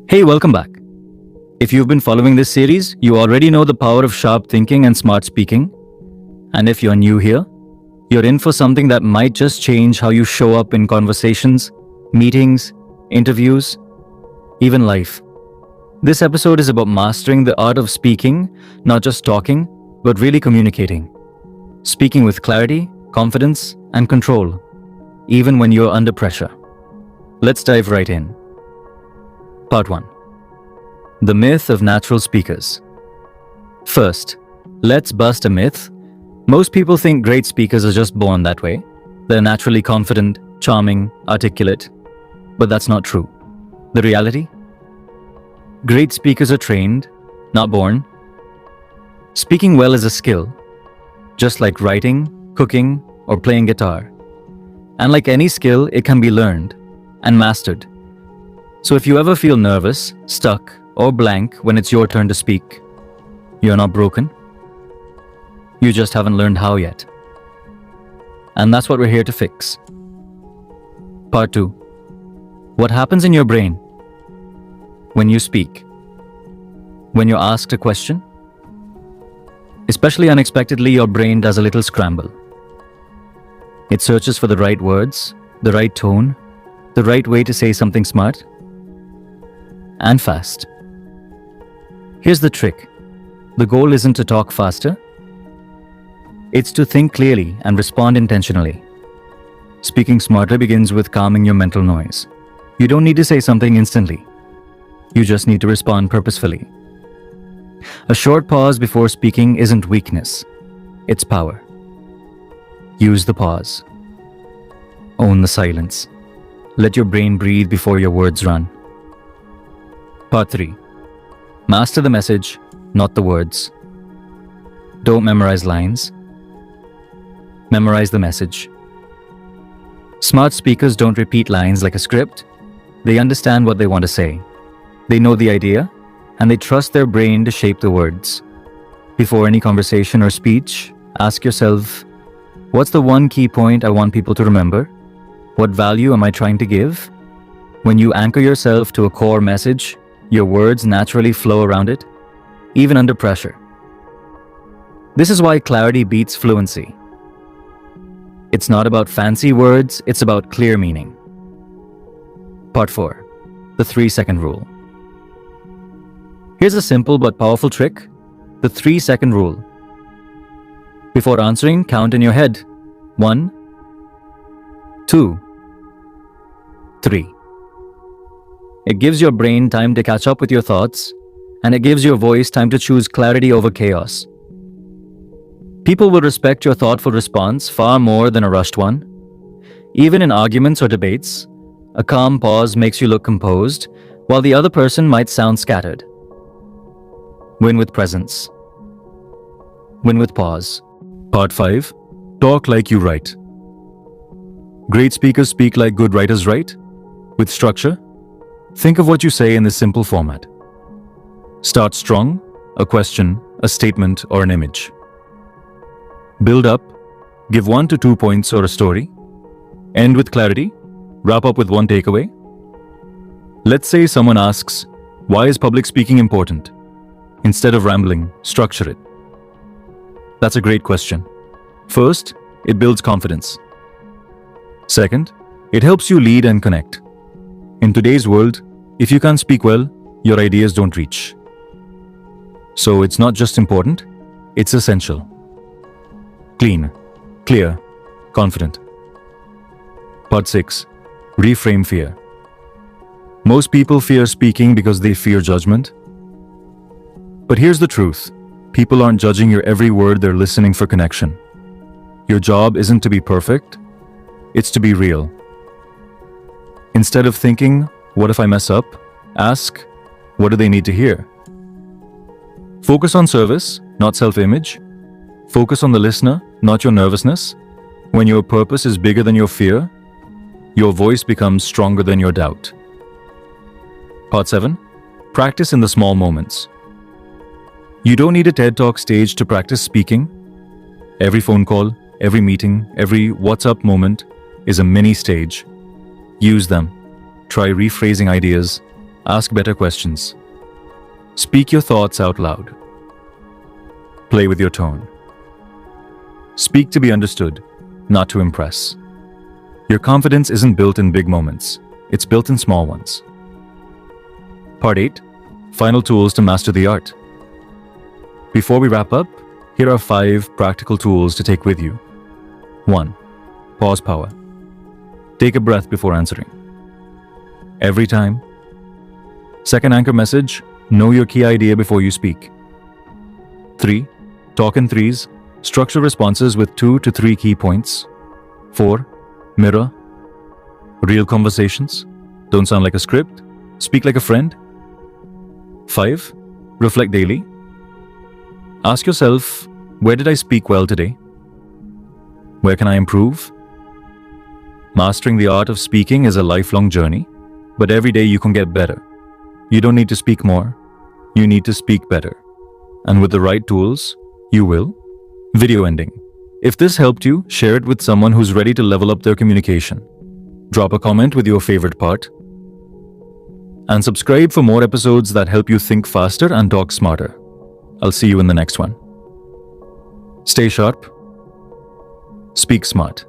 Hey, welcome back. If you've been following this series, you already know the power of sharp thinking and smart speaking. And if you're new here, you're in for something that might just change how you show up in conversations, meetings, interviews, even life. This episode is about mastering the art of speaking, not just talking, but really communicating. Speaking with clarity, confidence, and control, even when you're under pressure. Let's dive right in. Part 1. The myth of natural speakers. First, let's bust a myth. Most people think great speakers are just born that way. They're naturally confident, charming, articulate. But that's not true. The reality? Great speakers are trained, not born. Speaking well is a skill, just like writing, cooking, or playing guitar. And like any skill, it can be learned and mastered. So if you ever feel nervous, stuck, or blank when it's your turn to speak, you're not broken. You just haven't learned how yet. And that's what we're here to fix. Part 2. What happens in your brain when you speak? When you're asked a question? Especially unexpectedly, your brain does a little scramble. It searches for the right words, the right tone, the right way to say something smart and fast. Here's the trick. The goal isn't to talk faster. It's to think clearly and respond intentionally. Speaking smarter begins with calming your mental noise. You don't need to say something instantly. You just need to respond purposefully. A short pause before speaking isn't weakness. It's power. Use the pause. Own the silence. Let your brain breathe before your words run. Part 3. Master the message, not the words. Don't memorize lines. Memorize the message. Smart speakers don't repeat lines like a script. They understand what they want to say. They know the idea, and they trust their brain to shape the words. Before any conversation or speech, ask yourself, what's the one key point I want people to remember? What value am I trying to give? When you anchor yourself to a core message, your words naturally flow around it, even under pressure. This is why clarity beats fluency. It's not about fancy words, it's about clear meaning. Part 4. The 3-second rule. Here's a simple but powerful trick. The 3-second rule. Before answering, count in your head. 1, 2, 3. It gives your brain time to catch up with your thoughts, and it gives your voice time to choose clarity over chaos. People will respect your thoughtful response far more than a rushed one. Even in arguments or debates, a calm pause makes you look composed, while the other person might sound scattered. Win with presence. Win with pause. Part 5. Talk like you write. Great speakers speak like good writers write. With structure, think of what you say in this simple format. Start strong, a question, a statement, or an image. Build up, give 1 to 2 points or a story. End with clarity, wrap up with one takeaway. Let's say someone asks, why is public speaking important? Instead of rambling, structure it. That's a great question. First, it builds confidence. Second, it helps you lead and connect. In today's world, if you can't speak well, your ideas don't reach. So it's not just important, it's essential. Clean, clear, confident. Part 6. Reframe fear. Most people fear speaking because they fear judgment. But here's the truth. People aren't judging your every word, they're listening for connection. Your job isn't to be perfect, it's to be real. Instead of thinking, what if I mess up? Ask, what do they need to hear? Focus on service, not self-image. Focus on the listener, not your nervousness. When your purpose is bigger than your fear, your voice becomes stronger than your doubt. Part 7. Practice in the small moments. You don't need a TED Talk stage to practice speaking. Every phone call, every meeting, every what's up moment is a mini stage. Use them. Try rephrasing ideas, Ask better questions. Speak your thoughts out loud. Play with your tone. Speak to be understood, not to impress. Your confidence isn't built in big moments, it's built in small ones. Part 8. Final tools to master the art. Before we wrap up, here are 5 practical tools to take with you. 1. Pause power. Take a breath before answering. Every time. Second anchor message, know your key idea before you speak. 3. Talk in threes. Structure responses with 2 to 3 key points. 4. Mirror. Real conversations. Don't sound like a script. Speak like a friend. 5. Reflect daily. Ask yourself, where did I speak well today? Where can I improve? Mastering the art of speaking is a lifelong journey, but every day you can get better. You don't need to speak more. You need to speak better. And with the right tools, you will. Video ending. If this helped you, share it with someone who's ready to level up their communication. Drop a comment with your favorite part. And subscribe for more episodes that help you think faster and talk smarter. I'll see you in the next one. Stay sharp. Speak smart.